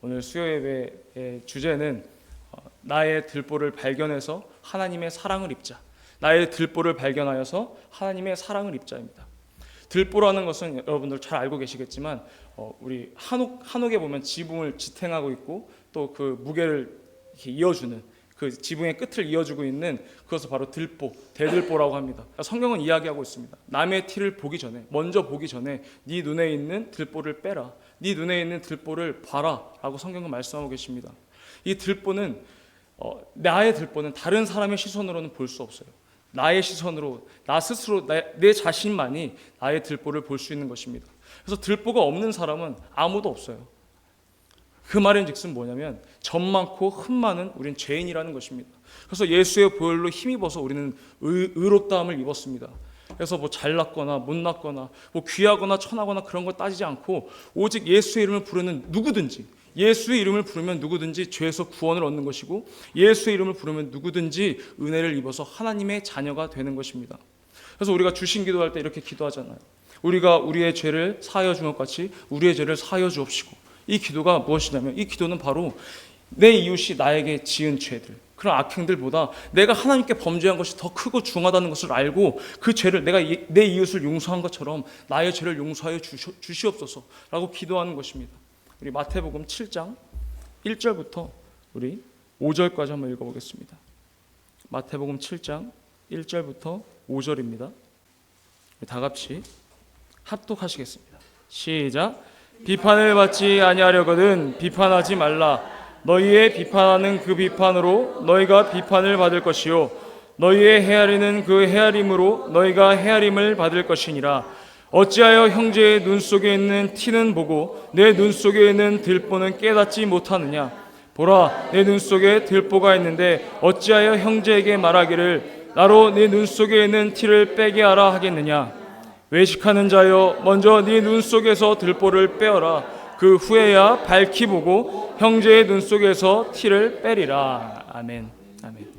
오늘 수요예배의 주제는 나의 들보를 발견해서 하나님의 사랑을 입자. 나의 들보를 발견하여서 하나님의 사랑을 입자입니다. 들보라는 것은 여러분들 잘 알고 계시겠지만 우리 한옥에 보면 지붕을 지탱하고 있고 또 그 무게를 이렇게 이어주는 그 지붕의 끝을 이어주고 있는 그것을 바로 들보, 대들보라고 합니다. 성경은 이야기하고 있습니다. 남의 티를 보기 전에, 먼저 보기 전에 네 눈에 있는 들보를 빼라. 네 눈에 있는 들보를 봐라 라고 성경은 말씀하고 계십니다. 이 들보는 나의 들보는 다른 사람의 시선으로는 볼 수 없어요. 나의 시선으로, 나 스스로, 내 자신만이 나의 들보를 볼 수 있는 것입니다. 그래서 들보가 없는 사람은 아무도 없어요. 그 말인즉슨 뭐냐면 점 많고 흠 많은 우린 죄인이라는 것입니다. 그래서 예수의 보혈로 힘입어서 우리는 의롭다함을 입었습니다. 그래서 뭐 잘났거나 못났거나 뭐 귀하거나 천하거나 그런 거 따지지 않고 오직 예수의 이름을 부르는 누구든지, 예수의 이름을 부르면 누구든지 죄에서 구원을 얻는 것이고, 예수의 이름을 부르면 누구든지 은혜를 입어서 하나님의 자녀가 되는 것입니다. 그래서 우리가 주신 기도할 때 이렇게 기도하잖아요. 우리가 우리의 죄를 사하여 준 것 같이 우리의 죄를 사하여 주옵시고. 이 기도가 무엇이냐면, 이 기도는 바로 내 이웃이 나에게 지은 죄들, 그런 악행들보다 내가 하나님께 범죄한 것이 더 크고 중하다는 것을 알고 그 죄를, 내가 내 이웃을 용서한 것처럼 나의 죄를 용서하여 주시옵소서라고 기도하는 것입니다. 우리 마태복음 7장 1절부터 우리 5절까지 한번 읽어보겠습니다. 마태복음 7장 1절부터 5절입니다. 다 같이 합독하시겠습니다. 시작. 비판을 받지 아니하려거든 비판하지 말라. 너희의 비판하는 그 비판으로 너희가 비판을 받을 것이요 너희의 헤아리는 그 헤아림으로 너희가 헤아림을 받을 것이니라. 어찌하여 형제의 눈 속에 있는 티는 보고 내 눈 속에 있는 들보는 깨닫지 못하느냐. 보라, 내 눈 속에 들보가 있는데 어찌하여 형제에게 말하기를 나로 네 눈 속에 있는 티를 빼게 하라 하겠느냐. 외식하는 자여, 먼저 네 눈 속에서 들보를 빼어라. 그 후에야 밝히 보고 형제의 눈 속에서 티를 빼리라. 아멘. 아멘.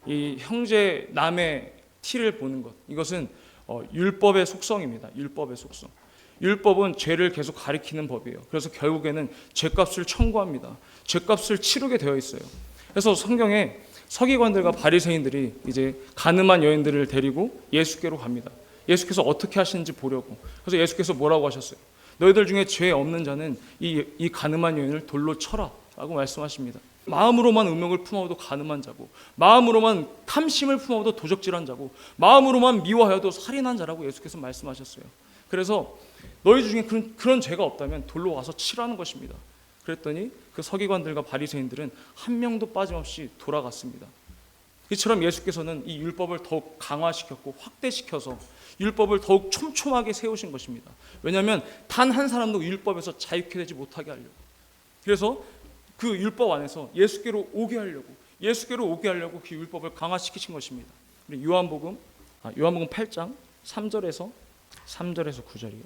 이 형제 남의 티를 보는 것, 이것은 율법의 속성입니다. 율법의 속성. 율법은 죄를 계속 가리키는 법이에요. 그래서 결국에는 죄값을 청구합니다. 죄값을 치르게 되어 있어요. 그래서 성경에 서기관들과 바리새인들이 이제 가늠한 여인들을 데리고 예수께로 갑니다. 예수께서 어떻게 하시는지 보려고. 그래서 예수께서 뭐라고 하셨어요? 너희들 중에 죄 없는 자는 이 가늠한 여인을 돌로 쳐라 라고 말씀하십니다. 마음으로만 음욕을 품어도 가늠한 자고, 마음으로만 탐심을 품어도 도적질한 자고, 마음으로만 미워하여도 살인한 자라고 예수께서 말씀하셨어요. 그래서 너희 중에 그런 죄가 없다면 돌로 와서 치라는 것입니다. 그랬더니 그 서기관들과 바리새인들은 한 명도 빠짐없이 돌아갔습니다. 이처럼 예수께서는 이 율법을 더욱 강화시켰고 확대시켜서 율법을 더욱 촘촘하게 세우신 것입니다. 왜냐하면 단 한 사람도 율법에서 자유케 되지 못하게 하려고. 그래서 그 율법 안에서 예수께로 오게 하려고 그 율법을 강화시키신 것입니다. 우리 요한복음 8장 3절에서 9절이요.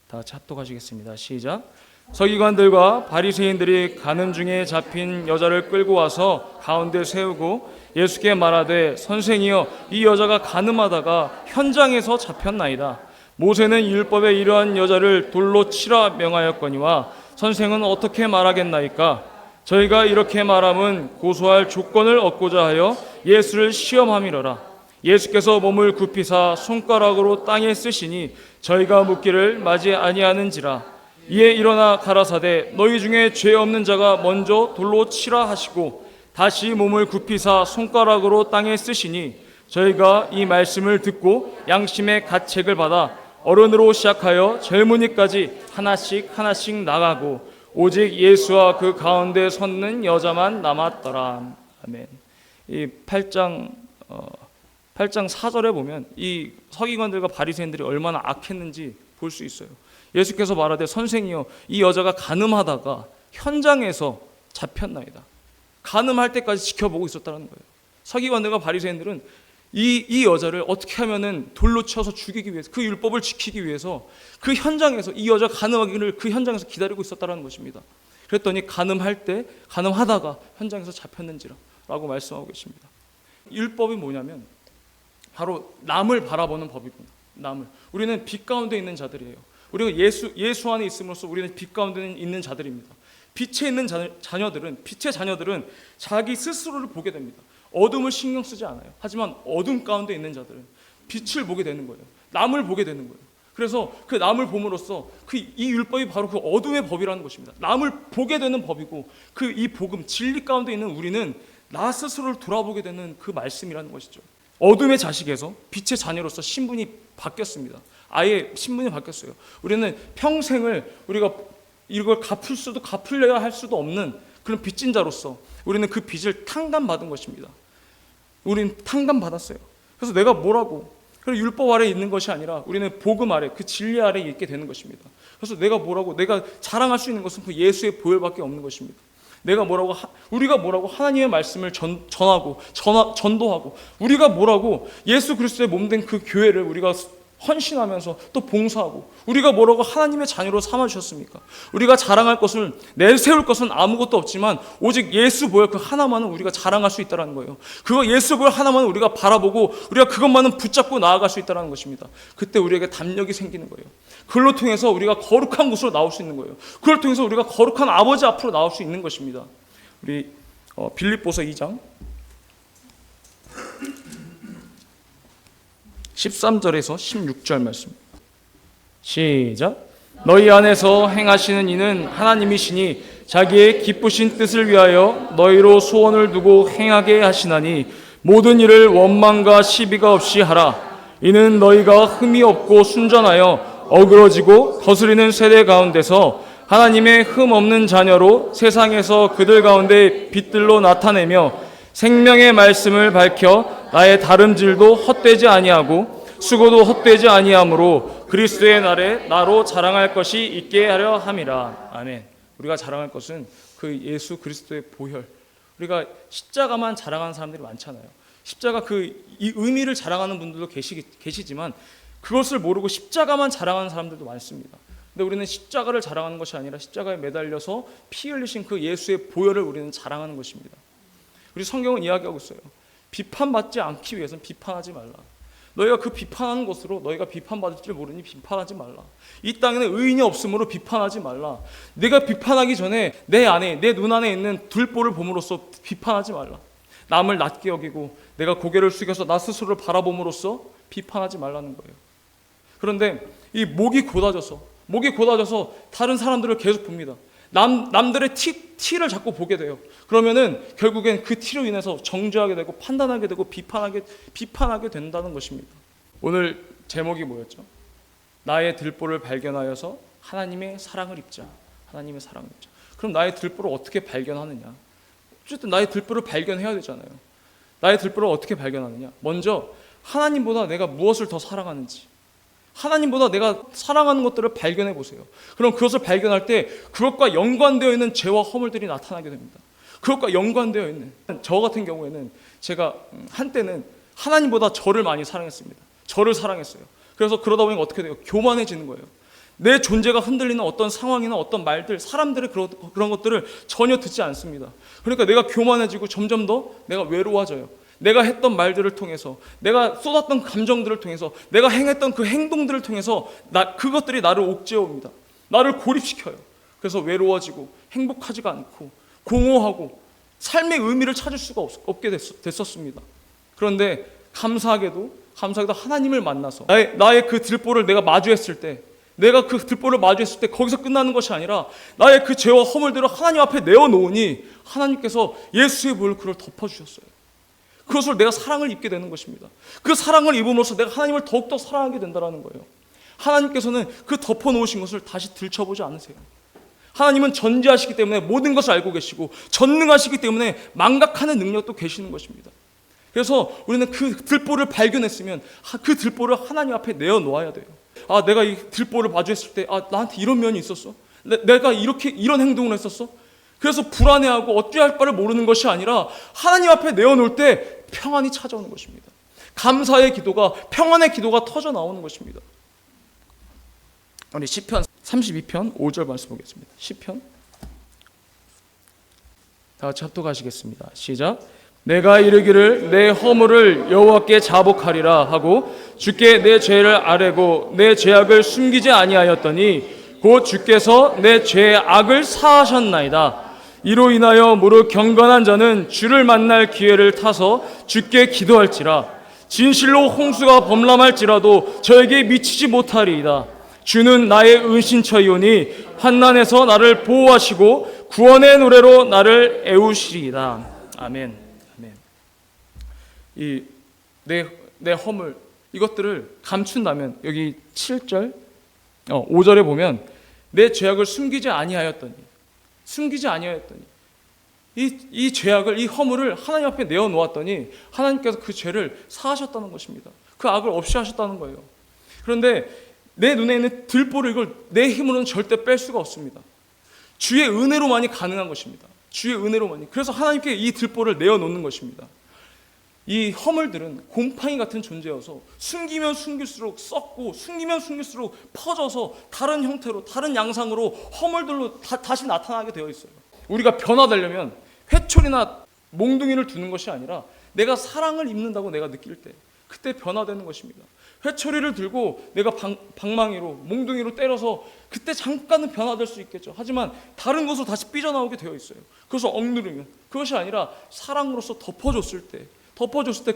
다 같이 합독하시겠습니다. 시작. 서기관들과 바리새인들이 가늠 중에 잡힌 여자를 끌고 와서 가운데 세우고 예수께 말하되 선생이여, 이 여자가 가늠하다가 현장에서 잡혔나이다. 모세는 율법에 이러한 여자를 돌로 치라 명하였거니와 선생은 어떻게 말하겠나이까? 저희가 이렇게 말함은 고소할 조건을 얻고자 하여 예수를 시험함이로라. 예수께서 몸을 굽히사 손가락으로 땅에 쓰시니 저희가 묻기를 맞이 아니하는지라. 이에 일어나 가라사대 너희 중에 죄 없는 자가 먼저 돌로 치라 하시고 다시 몸을 굽히사 손가락으로 땅에 쓰시니 저희가 이 말씀을 듣고 양심의 가책을 받아 어른으로 시작하여 젊은이까지 하나씩 나가고 오직 예수와 그 가운데 섰는 여자만 남았더라. 아멘. 이 8장 4절에 보면 이 서기관들과 바리새인들이 얼마나 악했는지 볼 수 있어요. 예수께서 말하되 선생이여, 이 여자가 가늠하다가 현장에서 잡혔나이다. 가늠할 때까지 지켜보고 있었다는 거예요. 서기관들과 바리새인들은 이 여자를 어떻게 하면은 돌로 쳐서 죽이기 위해서, 그 율법을 지키기 위해서 그 현장에서 이 여자 가늠하기를 그 현장에서 기다리고 있었다는 것입니다. 그랬더니 가늠하다가 현장에서 잡혔는지라고 말씀하고 계십니다. 율법이 뭐냐면 바로 남을 바라보는 법이구나. 우리는 빛 가운데 있는 자들이에요. 우리가 예수 안에 있음으로써 우리는 빛 가운데 있는 자들입니다. 빛에 있는 빛의 자녀들은 자기 스스로를 보게 됩니다. 어둠을 신경 쓰지 않아요. 하지만 어둠 가운데 있는 자들은 빛을 보게 되는 거예요. 남을 보게 되는 거예요. 그래서 그 남을 봄으로써 이 율법이 바로 그 어둠의 법이라는 것입니다. 남을 보게 되는 법이고 이 복음, 진리 가운데 있는 우리는 나 스스로를 돌아보게 되는 그 말씀이라는 것이죠. 어둠의 자식에서 빛의 자녀로서 신분이 바뀌었습니다. 아예 신분이 바뀌었어요. 우리는 평생을 우리가 이걸 갚으려야 할 수도 없는 그런 빚진 자로서 우리는 그 빚을 탕감받은 것입니다. 우리는 탕감받았어요. 그래서 내가 뭐라고, 그래서 율법 아래에 있는 것이 아니라 우리는 복음 아래, 그 진리 아래에 있게 되는 것입니다. 그래서 내가 뭐라고, 내가 자랑할 수 있는 것은 그 예수의 보혈밖에 없는 것입니다. 우리가 뭐라고 하나님의 말씀을 전도하고, 우리가 뭐라고 예수 그리스도의 몸된 그 교회를 우리가 헌신하면서 또 봉사하고, 우리가 뭐라고 하나님의 자녀로 삼아주셨습니까? 우리가 자랑할 것을, 내세울 것은 아무것도 없지만 오직 예수 보혈 그 하나만은 우리가 자랑할 수 있다는 거예요. 그거 예수 보혈 하나만은 우리가 바라보고 우리가 그것만은 붙잡고 나아갈 수 있다는 것입니다. 그때 우리에게 담력이 생기는 거예요. 그걸 통해서 우리가 거룩한 곳으로 나올 수 있는 거예요. 그걸 통해서 우리가 거룩한 아버지 앞으로 나올 수 있는 것입니다. 우리 빌립보서 2장 13절에서 16절 말씀 시작. 너희 안에서 행하시는 이는 하나님이시니 자기의 기쁘신 뜻을 위하여 너희로 소원을 두고 행하게 하시나니 모든 일을 원망과 시비가 없이 하라. 이는 너희가 흠이 없고 순전하여 어그러지고 거스리는 세대 가운데서 하나님의 흠 없는 자녀로 세상에서 그들 가운데 빛들로 나타내며 생명의 말씀을 밝혀 나의 다름질도 헛되지 아니하고 수고도 헛되지 아니하므로 그리스도의 날에 나로 자랑할 것이 있게 하려 함이라. 아멘. 우리가 자랑할 것은 그 예수 그리스도의 보혈. 우리가 십자가만 자랑하는 사람들이 많잖아요. 십자가 이 의미를 자랑하는 분들도 계시지만 그것을 모르고 십자가만 자랑하는 사람들도 많습니다. 근데 우리는 십자가를 자랑하는 것이 아니라 십자가에 매달려서 피 흘리신 그 예수의 보혈을 우리는 자랑하는 것입니다. 우리 성경은 이야기하고 있어요. 비판받지 않기 위해서는 비판하지 말라. 너희가 그 비판하는 것으로 너희가 비판받을 줄 모르니 비판하지 말라. 이 땅에는 의인이 없으므로 비판하지 말라. 내가 비판하기 전에 내 눈 안에 있는 들보를 봄으로써 비판하지 말라. 남을 낮게 여기고 내가 고개를 숙여서 나 스스로를 바라봄으로써 비판하지 말라는 거예요. 그런데 이 목이 곧아져서 다른 사람들을 계속 봅니다. 남들의 티를 자꾸 보게 돼요. 그러면은 결국엔 그 티로 인해서 정죄하게 되고 판단하게 되고 비판하게 된다는 것입니다. 오늘 제목이 뭐였죠? 나의 들보를 발견하여서 하나님의 사랑을 입자. 하나님의 사랑을 입자. 그럼 나의 들보를 어떻게 발견하느냐? 어쨌든 나의 들보를 발견해야 되잖아요. 나의 들보를 어떻게 발견하느냐? 먼저 하나님보다 내가 무엇을 더 사랑하는지, 하나님보다 내가 사랑하는 것들을 발견해 보세요. 그럼 그것을 발견할 때 그것과 연관되어 있는 죄와 허물들이 나타나게 됩니다. 그것과 연관되어 있는, 저 같은 경우에는 제가 한때는 하나님보다 저를 많이 사랑했습니다. 저를 사랑했어요. 그래서 그러다 보니까 어떻게 돼요? 교만해지는 거예요. 내 존재가 흔들리는 어떤 상황이나 어떤 말들, 사람들의 그런 것들을 전혀 듣지 않습니다. 그러니까 내가 교만해지고 점점 더 내가 외로워져요. 내가 했던 말들을 통해서, 내가 쏟았던 감정들을 통해서, 내가 행했던 그 행동들을 통해서 그것들이 나를 옥죄어옵니다. 나를 고립시켜요. 그래서 외로워지고 행복하지가 않고 공허하고 삶의 의미를 찾을 수가 없게 됐었습니다. 그런데 감사하게도 하나님을 만나서 나의 그 들보를 내가 마주했을 때, 내가 그 들보를 마주했을 때 거기서 끝나는 것이 아니라 나의 그 죄와 허물들을 하나님 앞에 내어놓으니 하나님께서 예수의 보혈로 그걸 덮어주셨어요. 그것을 내가 사랑을 입게 되는 것입니다. 그 사랑을 입음으로써 내가 하나님을 더욱더 사랑하게 된다는 거예요. 하나님께서는 그 덮어놓으신 것을 다시 들춰보지 않으세요. 하나님은 전지하시기 때문에 모든 것을 알고 계시고 전능하시기 때문에 망각하는 능력도 계시는 것입니다. 그래서 우리는 그 들보를 발견했으면 그 들보를 하나님 앞에 내어놓아야 돼요. 내가 이 들보를 마주했을 때 나한테 이런 면이 있었어? 내가 이런 행동을 했었어? 그래서 불안해하고 어찌할 바를 모르는 것이 아니라 하나님 앞에 내어놓을 때 평안이 찾아오는 것입니다. 감사의 기도가, 평안의 기도가 터져 나오는 것입니다. 우리 시편 32편 5절 말씀 보겠습니다. 시편 다 같이 합독하시겠습니다. 시작. 내가 이르기를 내 허물을 여호와께 자복하리라 하고 주께 내 죄를 아뢰고 내 죄악을 숨기지 아니하였더니 곧 주께서 내 죄의 악을 사하셨나이다. 이로 인하여 무릇 경건한 자는 주를 만날 기회를 타서 주께 기도할지라. 진실로 홍수가 범람할지라도 저에게 미치지 못하리이다. 주는 나의 은신처이오니 환난에서 나를 보호하시고 구원의 노래로 나를 애우시리이다. 아멘. 아멘. 이 내 허물 이것들을 감춘다면 여기 7절 5절에 보면 내 죄악을 숨기지 아니하였더니 이 죄악을 이 허물을 하나님 앞에 내어 놓았더니 하나님께서 그 죄를 사하셨다는 것입니다. 그 악을 없이 하셨다는 거예요. 그런데 내 눈에 있는 들보를 이걸 내 힘으로는 절대 뺄 수가 없습니다. 주의 은혜로만이 가능한 것입니다. 주의 은혜로만이. 그래서 하나님께 이 들보를 내어 놓는 것입니다. 이 허물들은 곰팡이 같은 존재여서 숨기면 숨길수록 썩고 숨기면 숨길수록 퍼져서 다른 형태로 다른 양상으로 허물들로 다시 나타나게 되어 있어요. 우리가 변화되려면 회초리나 몽둥이를 두는 것이 아니라 내가 사랑을 입는다고 내가 느낄 때 그때 변화되는 것입니다. 회초리를 들고 내가 방망이로 몽둥이로 때려서 그때 잠깐은 변화될 수 있겠죠. 하지만 다른 것으로 다시 삐져나오게 되어 있어요. 그래서 억누르면 그것이 아니라 사랑으로서 덮어줬을 때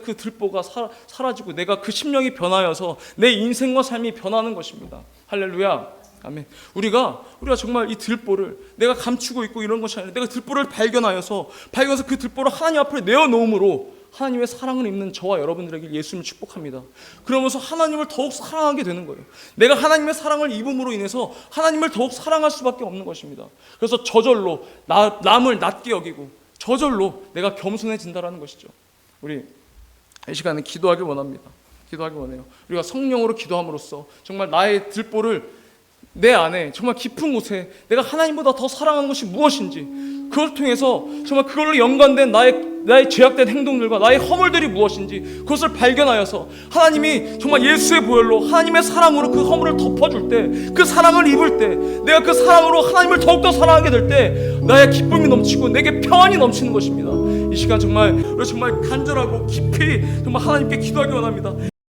그 들보가 사라지고 내가 그 심령이 변하여서 내 인생과 삶이 변하는 것입니다. 할렐루야. 아멘. 우리가 정말 이 들보를 내가 감추고 있고 이런 것이 아니라 내가 들보를 발견하여서 그 들보를 하나님 앞에 내어놓음으로 하나님의 사랑을 입는 저와 여러분들에게 예수님 축복합니다. 그러면서 하나님을 더욱 사랑하게 되는 거예요. 내가 하나님의 사랑을 입음으로 인해서 하나님을 더욱 사랑할 수밖에 없는 것입니다. 그래서 저절로 남을 낮게 여기고 저절로 내가 겸손해진다라는 것이죠. 우리 이 시간에 기도하길 원합니다. 기도하길 원해요. 우리가 성령으로 기도함으로써 정말 나의 들보를 내 안에 정말 깊은 곳에 내가 하나님보다 더 사랑하는 것이 무엇인지 그걸 통해서 정말 그걸로 연관된 나의 죄악된 행동들과 나의 허물들이 무엇인지 그것을 발견하여서 하나님이 정말 예수의 보혈로 하나님의 사랑으로 그 허물을 덮어줄 때 그 사랑을 입을 때 내가 그 사랑으로 하나님을 더욱더 사랑하게 될 때 나의 기쁨이 넘치고 내게 평안이 넘치는 것입니다. 이 시간 정말 간절하고 깊이 정말 하나님께 기도하기 원합니다.